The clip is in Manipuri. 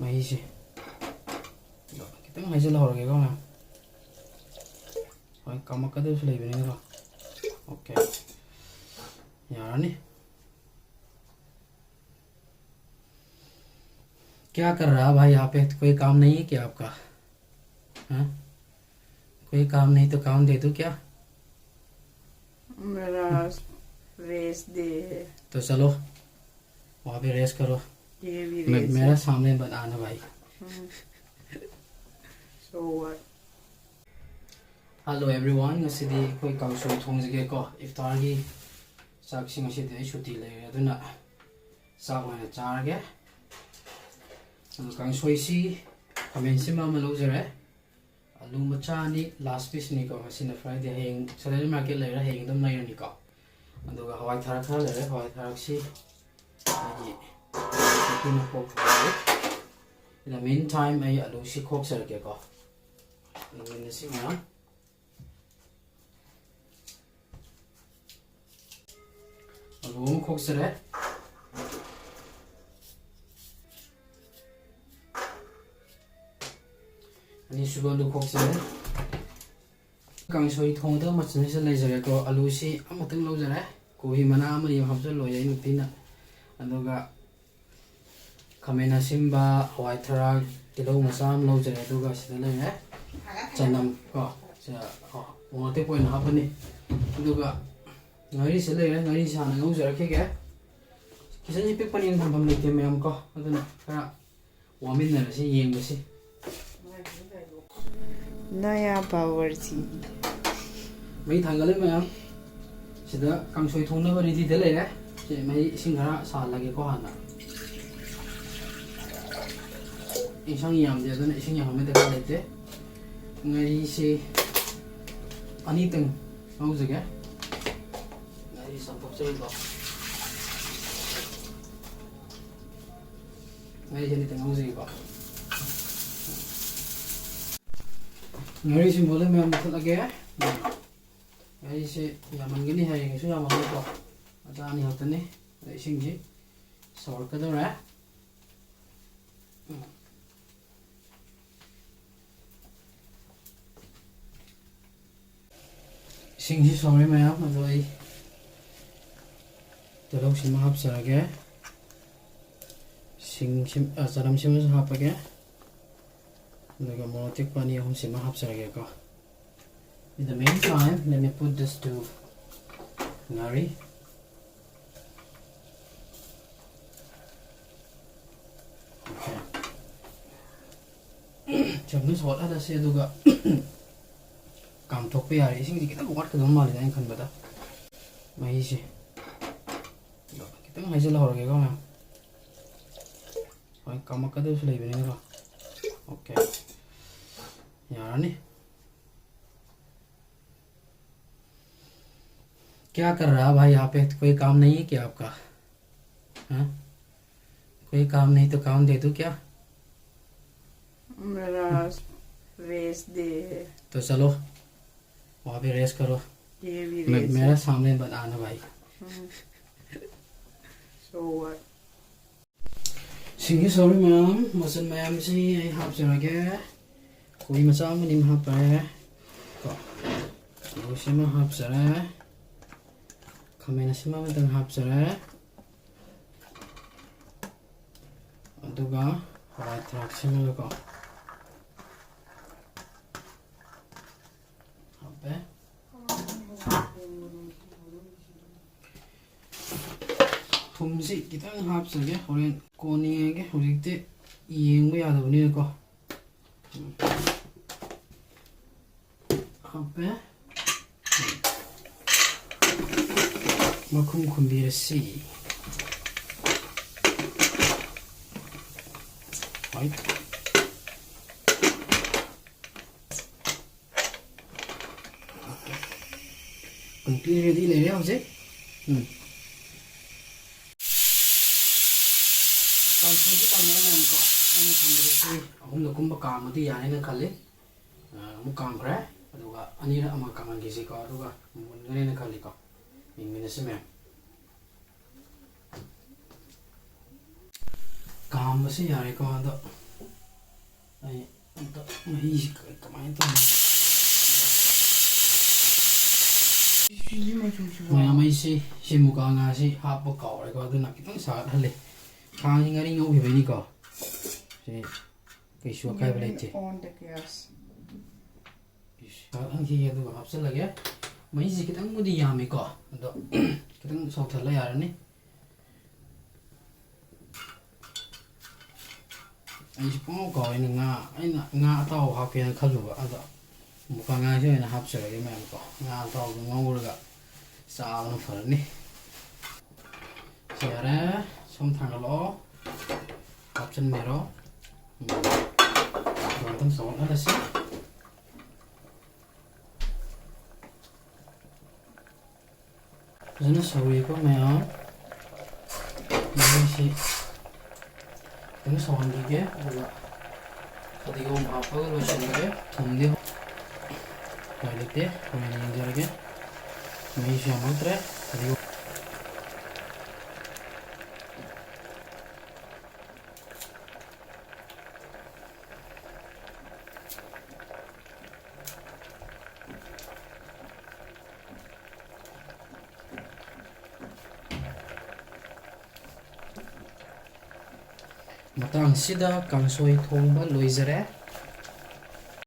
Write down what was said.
mấy gì cái tiếng hay sẽ là cái con nào rồi có một cái thứ lấy bên này rồi ok यार नहीं क्या कर रहा है भाई यहाँ पे कोई काम नहीं है क्या आपका हाँ कोई काम नहीं तो काम दे दो क्या मेरा रेस दे तो चलो वहाँ पे रेस करो ये भी रेस मेरा सामने बनाना भाई so what hello everyone ngasi koi kangsoi thongjige ko iftar gi sak sing asi de shuti le aduna sak wa charge kangsoi si kamen sima ma lo jare alu macha ni last piece ni ko asina friday heng salary market le ra heng dum nai ni ko aduga hawai tharak kha le hawai tharak si agi kina ko in the meantime ai alu si khok sar ke ko ni si ma alu khok sar ani sugar lu khok sar kangsoi thongda ma chin se lai jare ko alu si amatang lo jare ko hi mana amari habja lo yai nutina aduga kamena simba hawai tharak kilo masam lo jare aduga sida lai chanam ko sa mo te point ha bani aduga ngari se lai ngari sa na ngau jare ke kisan ji pek panin tham le te mem ko aduna kara wamin na si yeng ba si नया बावर्ची mấy thằng cái mà em sẽ đó cầm xoay thùng nó vào đi thế này đấy chị mấy sinh ra xả là cái có hẳn à anh sang nhầm thì tôi lại sinh nhầm mới được cái đấy ngay xe anh đi từng mau rồi cái ngay sản phẩm chơi đó ngay trên đi từng mau gì đó ngay xin bố lên mềm thật là ghé ngay sẽ yaman gini hay ngay số yaman ko ata ani hotan ni dai singji sor ka do ra singji sor me ap ma doi to lo sim hap sa ge sing sim saram sim hap pa ge daga mo tik pani hom sim hap sa ge ko. In the meantime, let me put this to ngari. Okay. Chấm nước sốt ada se duga. Kam thok pe yari sing kita buat ke dum mali dan kan bata. Mai si. Kita ngai jela hor ge ko na. Oi kam ka do sulai bene ko. Okay. Yaar ni क्या कर रहा है भाई यहाँ पे कोई काम नहीं है क्या आपका हाँ कोई काम नहीं तो काम दे दो क्या मेरा रेस दे तो चलो वहाँ पे रेस करो ये भी रेस मेरा सामने बनाना भाई so what सिंगी सॉरी मैम मसन मैम से आई हाफ से रखे कोई मचा में निम हाफ है तो उसी में हाफ से रहा kamena sima matang hapsara aduga hawai tharak sima ko hape thumsi kitang hapsage horen koni ge hojikte yengba yadabni ko hape makum kumbirasi right complete ready le rahe ho je kan se ji kan na ko ana kumbirasi ahum lo kumba kam ati yane na khale mu kam kra aduga ani ra ama kaman gi se ko aduga mun ngane na khale ko minasime काम से यार को आदा ꯑꯩ ꯑꯝꯇ ꯃꯍꯤꯁꯤ ꯀꯃꯥꯏꯅ ꯇꯧꯅꯤ ꯃꯌꯥꯝ ꯑꯩꯁꯤ ꯁꯤ ꯃꯨꯀꯥ ꯉꯥꯁꯤ ꯍꯥꯞꯄ ꯀꯥꯎꯔꯦꯀꯣ ꯑꯗꯨꯅ ꯈꯤꯇꯪ ꯁꯥꯒꯠꯍꯜꯂꯤ ꯈꯥꯡꯁꯤ ꯉꯥꯔꯤ ꯉꯧꯈꯤꯕꯩꯅꯤꯀꯣ ꯁꯤ ꯀꯩꯁꯨ ꯑꯀꯥꯏꯕ ꯂꯩꯇꯦ On the gas. ꯁꯥꯒꯠꯍꯟꯈꯤꯒꯦ ꯑꯗꯨꯒ ꯍꯥꯞꯆꯤꯜꯂꯒꯦ ꯃꯍꯤꯁꯤ ꯈꯤꯇꯪꯕꯨꯗꯤ ꯌꯥꯝꯃꯤꯀꯣ ꯑꯗꯣ ꯈꯤꯇꯪ ꯁꯧꯊꯜꯂ ꯌꯥꯔꯅꯤ ꯑꯩꯁꯤ ꯄꯨꯡꯀꯥꯎ ꯀꯥꯎꯋꯦꯅ ꯑꯩꯅ ꯉꯥ ꯑꯇꯥꯎꯕ ꯍꯥꯞꯀꯦꯅ ꯈꯜꯂꯨꯕ ꯑꯗꯣ ꯃꯨꯀꯥ ꯉꯥꯁꯤ ꯑꯣꯏꯅ ꯍꯥꯞꯆꯔꯒꯦ ꯃꯌꯥꯝꯀꯣ ꯉꯥ ꯑꯇꯥꯎꯕꯗꯣ ꯉꯧꯔꯒ ꯆꯥꯕꯅ ꯐꯔꯅꯤ ꯌꯥꯔꯦ ꯁꯨꯝ ꯊꯥꯡꯒꯠꯂꯛꯑꯣ ꯍꯥꯞꯆꯤꯟꯕꯤꯔꯣ ꯑꯃꯨꯛꯇꯪ ꯁꯧꯍꯜꯂꯁꯤ ꯐꯖꯅ ꯁꯧꯔꯤꯀꯣ ꯃꯌꯥꯝ ꯃꯍꯤꯁꯤ ꯈꯤꯇꯪ ꯁꯧꯍꯟꯈꯤꯒꯦ ꯑꯗꯨꯒ ꯐꯗꯤꯒꯣꯝ ꯍꯥꯞꯄꯒ ꯂꯣꯏꯁꯤꯟꯂꯒꯦ ꯊꯨꯝꯗꯤ ꯎꯄꯥꯏ ꯂꯩꯇꯦ ꯍꯣꯔꯦꯟ ꯌꯦꯡꯖꯔꯒꯦ ꯃꯍꯤꯁꯨ ꯌꯥꯝꯃꯛꯇ꯭ꯔꯦ ꯐꯗꯤꯒꯣꯝ ꯃꯇꯥꯡꯁꯤꯗ ꯀꯥꯡꯁꯣꯏ ꯊꯣꯡꯕ ꯂꯣꯏꯖꯔꯦ